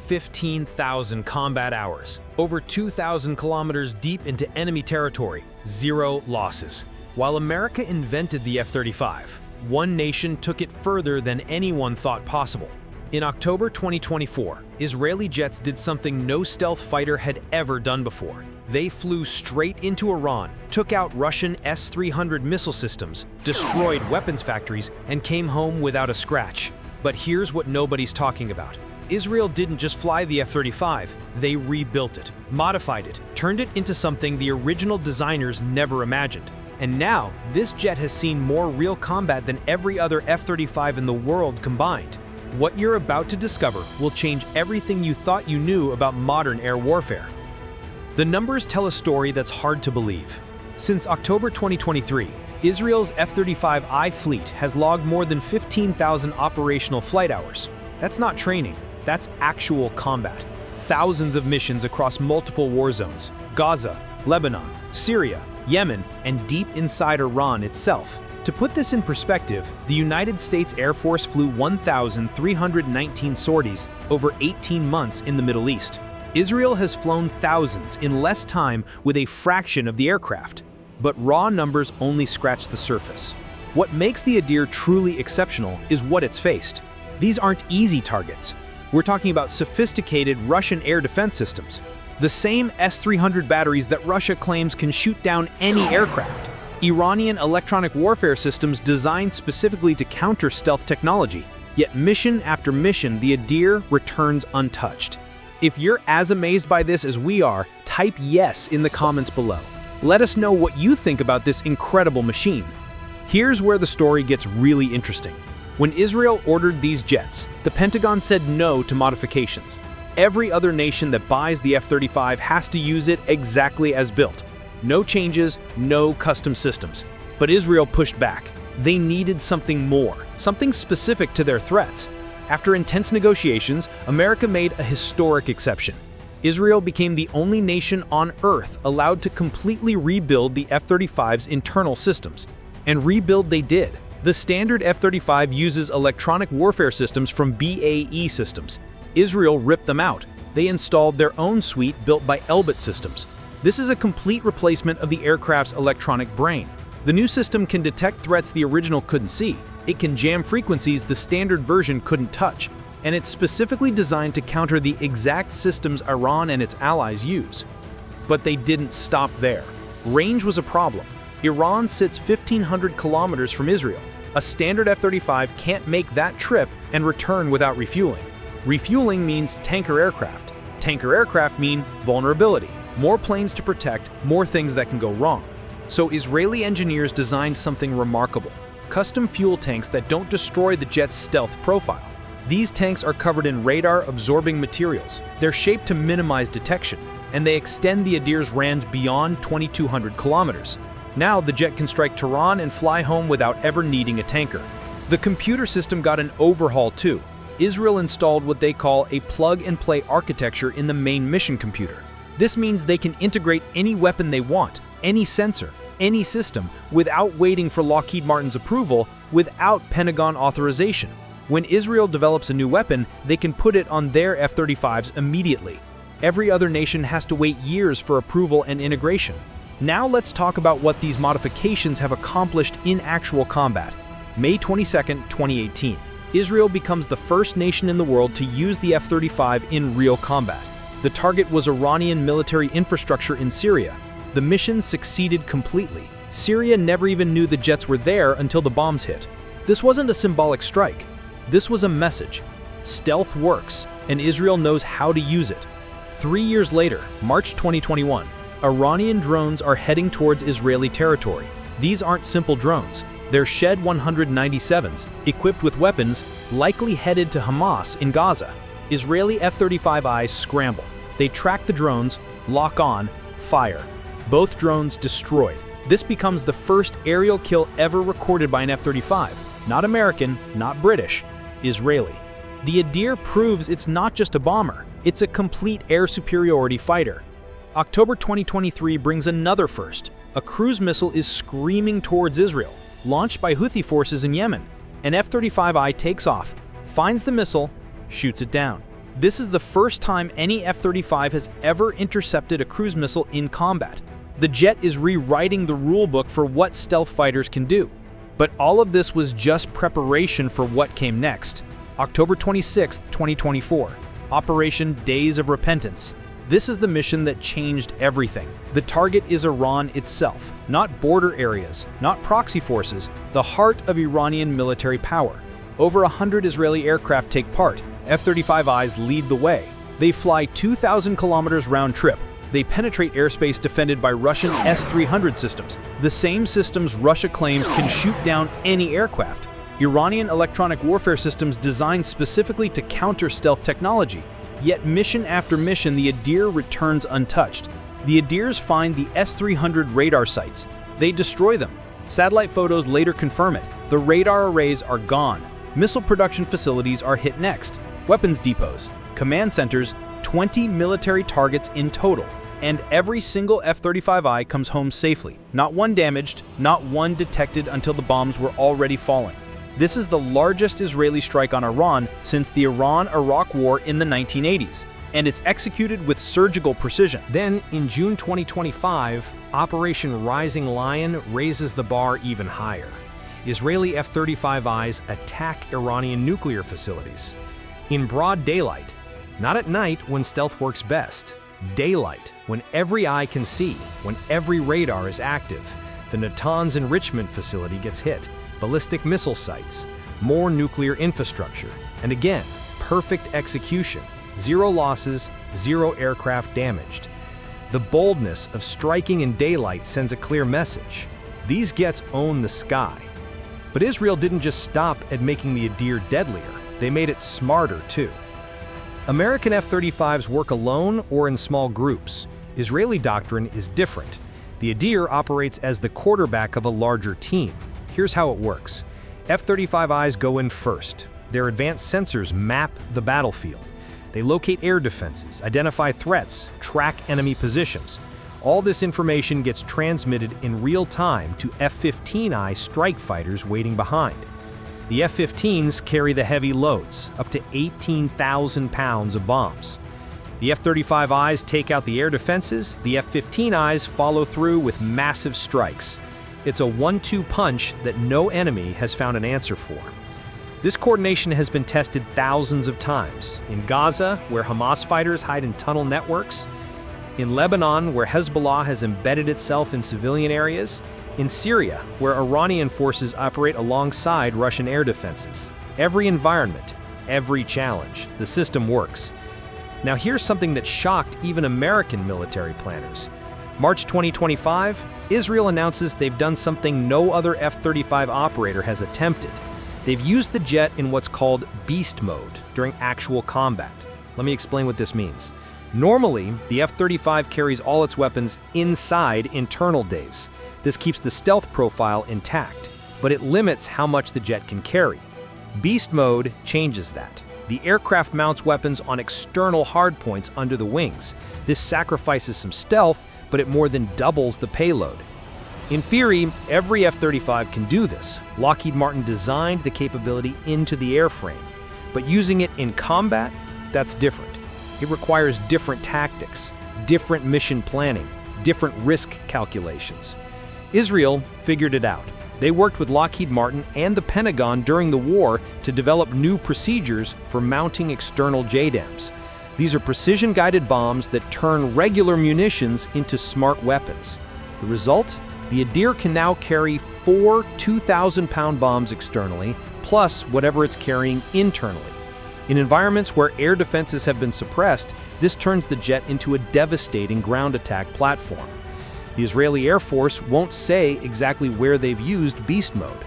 15,000 combat hours, over 2,000 kilometers deep into enemy territory, 0 losses. While America invented the F-35, one nation took it further than anyone thought possible. In October 2024, Israeli jets did something no stealth fighter had ever done before. They flew straight into Iran, took out Russian S-300 missile systems, destroyed weapons factories, and came home without a scratch. But here's what nobody's talking about. Israel didn't just fly the F-35, they rebuilt it, modified it, turned it into something the original designers never imagined. And now, this jet has seen more real combat than every other F-35 in the world combined. What you're about to discover will change everything you thought you knew about modern air warfare. The numbers tell a story that's hard to believe. Since October 2023, Israel's F-35I fleet has logged more than 15,000 operational flight hours. That's not training, that's actual combat. Thousands of missions across multiple war zones: Gaza, Lebanon, Syria, Yemen, and deep inside Iran itself. To put this in perspective, the United States Air Force flew 1,319 sorties over 18 months in the Middle East. Israel has flown thousands in less time with a fraction of the aircraft. But raw numbers only scratch the surface. What makes the Adir truly exceptional is what it's faced. These aren't easy targets. We're talking about sophisticated Russian air defense systems. The same S-300 batteries that Russia claims can shoot down any aircraft. Iranian electronic warfare systems designed specifically to counter stealth technology. Yet mission after mission, the Adir returns untouched. If you're as amazed by this as we are, type yes in the comments below. Let us know what you think about this incredible machine. Here's where the story gets really interesting. When Israel ordered these jets, the Pentagon said no to modifications. Every other nation that buys the F-35 has to use it exactly as built. No changes, no custom systems. But Israel pushed back. They needed something more, something specific to their threats. After intense negotiations, America made a historic exception. Israel became the only nation on Earth allowed to completely rebuild the F-35's internal systems. And rebuild they did. The standard F-35 uses electronic warfare systems from BAE Systems. Israel ripped them out. They installed their own suite built by Elbit Systems. This is a complete replacement of the aircraft's electronic brain. The new system can detect threats the original couldn't see. It can jam frequencies the standard version couldn't touch. And it's specifically designed to counter the exact systems Iran and its allies use. But they didn't stop there. Range was a problem. Iran sits 1,500 kilometers from Israel. A standard F-35 can't make that trip and return without refueling. Refueling means tanker aircraft. Tanker aircraft mean vulnerability. More planes to protect, more things that can go wrong. So Israeli engineers designed something remarkable: custom fuel tanks that don't destroy the jet's stealth profile. These tanks are covered in radar-absorbing materials. They're shaped to minimize detection, and they extend the Adir's range beyond 2,200 kilometers. Now the jet can strike Tehran and fly home without ever needing a tanker. The computer system got an overhaul too. Israel installed what they call a plug-and-play architecture in the main mission computer. This means they can integrate any weapon they want, any sensor, any system, without waiting for Lockheed Martin's approval, without Pentagon authorization. When Israel develops a new weapon, they can put it on their F-35s immediately. Every other nation has to wait years for approval and integration. Now let's talk about what these modifications have accomplished in actual combat. May 22, 2018. Israel becomes the first nation in the world to use the F-35 in real combat. The target was Iranian military infrastructure in Syria. The mission succeeded completely. Syria never even knew the jets were there until the bombs hit. This wasn't a symbolic strike. This was a message. Stealth works, and Israel knows how to use it. 3 years later, March 2021, Iranian drones are heading towards Israeli territory. These aren't simple drones. They're Shed 197s, equipped with weapons, likely headed to Hamas in Gaza. Israeli F-35Is scramble. They track the drones, lock on, fire. Both drones destroyed. This becomes the first aerial kill ever recorded by an F-35. Not American, not British, Israeli. The Adir proves it's not just a bomber, it's a complete air superiority fighter. October 2023 brings another first. A cruise missile is screaming towards Israel, launched by Houthi forces in Yemen. An F-35I takes off, finds the missile, shoots it down. This is the first time any F-35 has ever intercepted a cruise missile in combat. The jet is rewriting the rulebook for what stealth fighters can do. But all of this was just preparation for what came next. October 26, 2024, Operation Days of Repentance. This is the mission that changed everything. The target is Iran itself, not border areas, not proxy forces, the heart of Iranian military power. Over 100 Israeli aircraft take part. F-35Is lead the way. They fly 2,000 kilometers round trip. They penetrate airspace defended by Russian S-300 systems, the same systems Russia claims can shoot down any aircraft. Iranian electronic warfare systems designed specifically to counter stealth technology. Yet mission after mission, the Adir returns untouched. The Adirs find the S-300 radar sites. They destroy them. Satellite photos later confirm it. The radar arrays are gone. Missile production facilities are hit next. Weapons depots, command centers, 20 military targets in total. And every single F-35I comes home safely. Not one damaged, not one detected until the bombs were already falling. This is the largest Israeli strike on Iran since the Iran-Iraq War in the 1980s, and it's executed with surgical precision. Then, in June 2025, Operation Rising Lion raises the bar even higher. Israeli F-35Is attack Iranian nuclear facilities. In broad daylight, not at night when stealth works best. Daylight, when every eye can see, when every radar is active. The Natanz enrichment facility gets hit, ballistic missile sites, more nuclear infrastructure, and again, perfect execution. 0 losses, 0 aircraft damaged. The boldness of striking in daylight sends a clear message. These jets own the sky. But Israel didn't just stop at making the Adir deadlier, they made it smarter too. American F-35s work alone or in small groups. Israeli doctrine is different. The Adir operates as the quarterback of a larger team. Here's how it works. F-35Is go in first. Their advanced sensors map the battlefield. They locate air defenses, identify threats, track enemy positions. All this information gets transmitted in real time to F-15I strike fighters waiting behind. The F-15s carry the heavy loads, up to 18,000 pounds of bombs. The F-35Is take out the air defenses, the F-15Is follow through with massive strikes. It's a 1-2 punch that no enemy has found an answer for. This coordination has been tested thousands of times. In Gaza, where Hamas fighters hide in tunnel networks. In Lebanon, where Hezbollah has embedded itself in civilian areas. In Syria, where Iranian forces operate alongside Russian air defenses. Every environment, every challenge, the system works. Now here's something that shocked even American military planners. March 2025, Israel announces they've done something no other F-35 operator has attempted. They've used the jet in what's called beast mode during actual combat. Let me explain what this means. Normally, the F-35 carries all its weapons inside internal days. This keeps the stealth profile intact, but it limits how much the jet can carry. Beast mode changes that. The aircraft mounts weapons on external hardpoints under the wings. This sacrifices some stealth, but it more than doubles the payload. In theory, every F-35 can do this. Lockheed Martin designed the capability into the airframe. But using it in combat, that's different. It requires different tactics, different mission planning, different risk calculations. Israel figured it out. They worked with Lockheed Martin and the Pentagon during the war to develop new procedures for mounting external JDAMs. These are precision-guided bombs that turn regular munitions into smart weapons. The result? The Adir can now carry 4 2,000-pound bombs externally, plus whatever it's carrying internally. In environments where air defenses have been suppressed, this turns the jet into a devastating ground attack platform. The Israeli Air Force won't say exactly where they've used beast mode.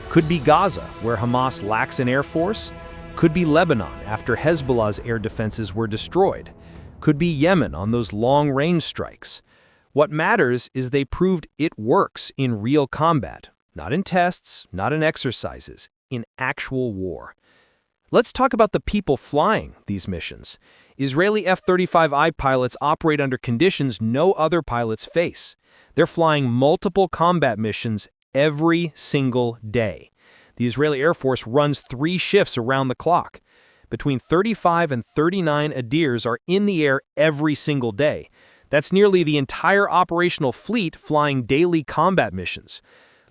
Could be Gaza, where Hamas lacks an air force. Could be Lebanon, after Hezbollah's air defenses were destroyed. Could be Yemen on those long-range strikes. What matters is they proved it works in real combat, not in tests, not in exercises, in actual war. Let's talk about the people flying these missions. Israeli F-35I pilots operate under conditions no other pilots face. They're flying multiple combat missions every single day. The Israeli Air Force runs 3 shifts around the clock. Between 35 and 39 Adirs are in the air every single day. That's nearly the entire operational fleet flying daily combat missions.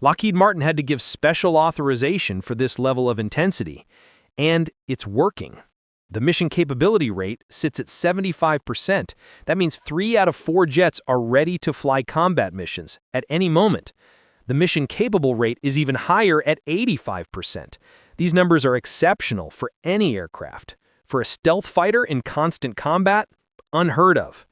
Lockheed Martin had to give special authorization for this level of intensity. And it's working. The mission capability rate sits at 75%. That means 3 out of 4 jets are ready to fly combat missions at any moment. The mission capable rate is even higher at 85%. These numbers are exceptional for any aircraft. For a stealth fighter in constant combat, unheard of.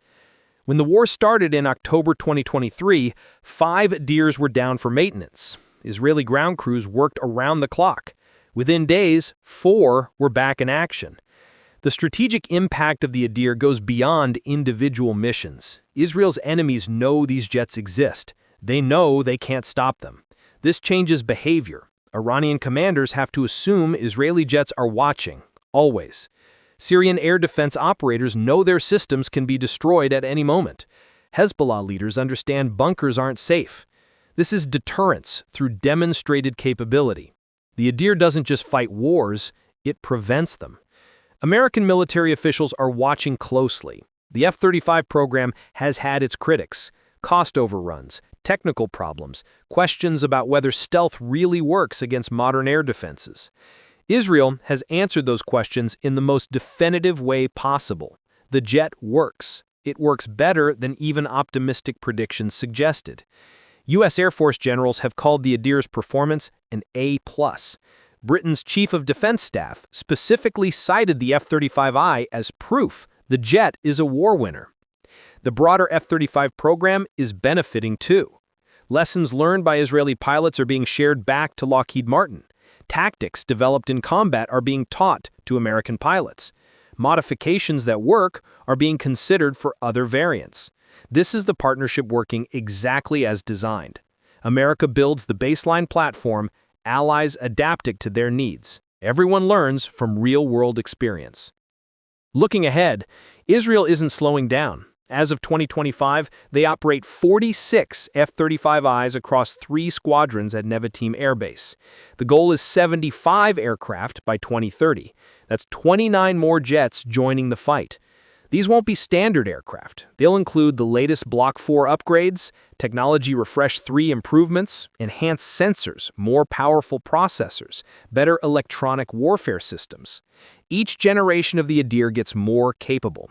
When the war started in October 2023, 5 Adirs were down for maintenance. Israeli ground crews worked around the clock. Within days, 4 were back in action. The strategic impact of the Adir goes beyond individual missions. Israel's enemies know these jets exist. They know they can't stop them. This changes behavior. Iranian commanders have to assume Israeli jets are watching, always. Syrian air defense operators know their systems can be destroyed at any moment. Hezbollah leaders understand bunkers aren't safe. This is deterrence through demonstrated capability. The Adir doesn't just fight wars, it prevents them. American military officials are watching closely. The F-35 program has had its critics. Cost overruns, technical problems, questions about whether stealth really works against modern air defenses. Israel has answered those questions in the most definitive way possible. The jet works. It works better than even optimistic predictions suggested. U.S. Air Force generals have called the Adir's performance an A+. Britain's Chief of Defense Staff specifically cited the F-35I as proof the jet is a war winner. The broader F-35 program is benefiting too. Lessons learned by Israeli pilots are being shared back to Lockheed Martin. Tactics developed in combat are being taught to American pilots. Modifications that work are being considered for other variants. This is the partnership working exactly as designed. America builds the baseline platform, allies adapt it to their needs. Everyone learns from real-world experience. Looking ahead, Israel isn't slowing down. As of 2025, they operate 46 F-35Is across 3 squadrons at Nevatim Air Base. The goal is 75 aircraft by 2030. That's 29 more jets joining the fight. These won't be standard aircraft. They'll include the latest Block 4 upgrades, Technology Refresh 3 improvements, enhanced sensors, more powerful processors, better electronic warfare systems. Each generation of the Adir gets more capable.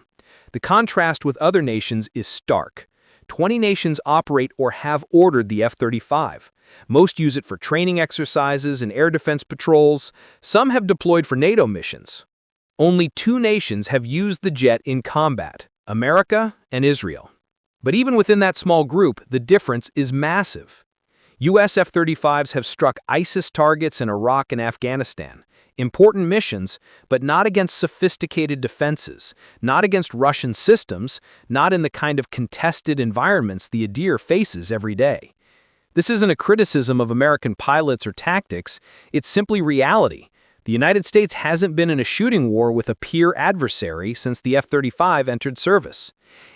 The contrast with other nations is stark. 20 nations operate or have ordered the F-35. Most use it for training exercises and air defense patrols. Some have deployed for NATO missions. Only 2 nations have used the jet in combat, America and Israel. But even within that small group, the difference is massive. U.S. F-35s have struck ISIS targets in Iraq and Afghanistan. Important missions, but not against sophisticated defenses, not against Russian systems, not in the kind of contested environments the Adir faces every day. This isn't a criticism of American pilots or tactics, it's simply reality. The United States hasn't been in a shooting war with a peer adversary since the F-35 entered service.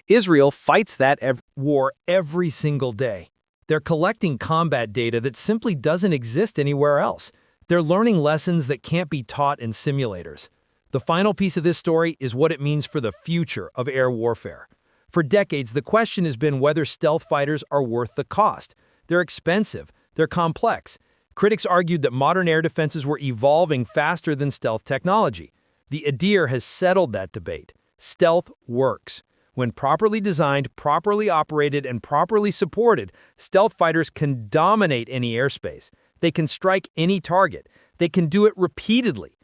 Israel fights that war every single day. They're collecting combat data that simply doesn't exist anywhere else. They're learning lessons that can't be taught in simulators. The final piece of this story is what it means for the future of air warfare. For decades, the question has been whether stealth fighters are worth the cost. They're expensive. They're complex. Critics argued that modern air defenses were evolving faster than stealth technology. The Adir has settled that debate. Stealth works. When properly designed, properly operated, and properly supported, stealth fighters can dominate any airspace. They can strike any target. They can do it repeatedly.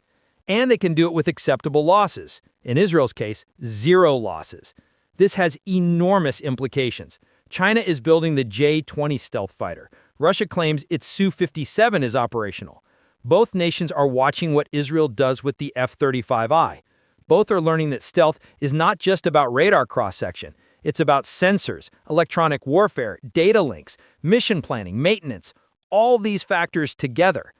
And they can do it with acceptable losses. In Israel's case, 0 losses. This has enormous implications. China is building the J-20 stealth fighter. Russia claims its Su-57 is operational. Both nations are watching what Israel does with the F-35I. Both are learning that stealth is not just about radar cross-section. It's about sensors, electronic warfare, data links, mission planning, maintenance, all these factors together.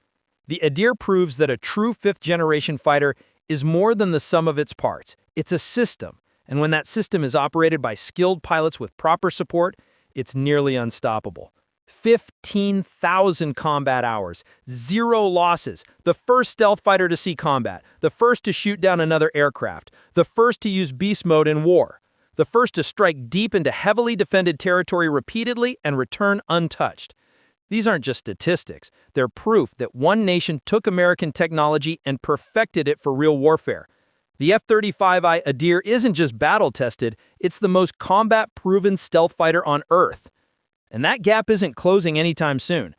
The Adir proves that a true 5th-generation fighter is more than the sum of its parts. It's a system, and when that system is operated by skilled pilots with proper support, it's nearly unstoppable. 15,000 combat hours, 0 losses, the first stealth fighter to see combat, the first to shoot down another aircraft, the first to use beast mode in war, the first to strike deep into heavily defended territory repeatedly and return untouched. These aren't just statistics, they're proof that one nation took American technology and perfected it for real warfare. The F-35I Adir isn't just battle-tested, it's the most combat-proven stealth fighter on Earth. And that gap isn't closing anytime soon.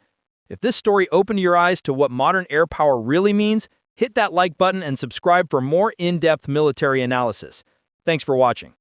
If this story opened your eyes to what modern air power really means, hit that like button and subscribe for more in-depth military analysis. Thanks for watching.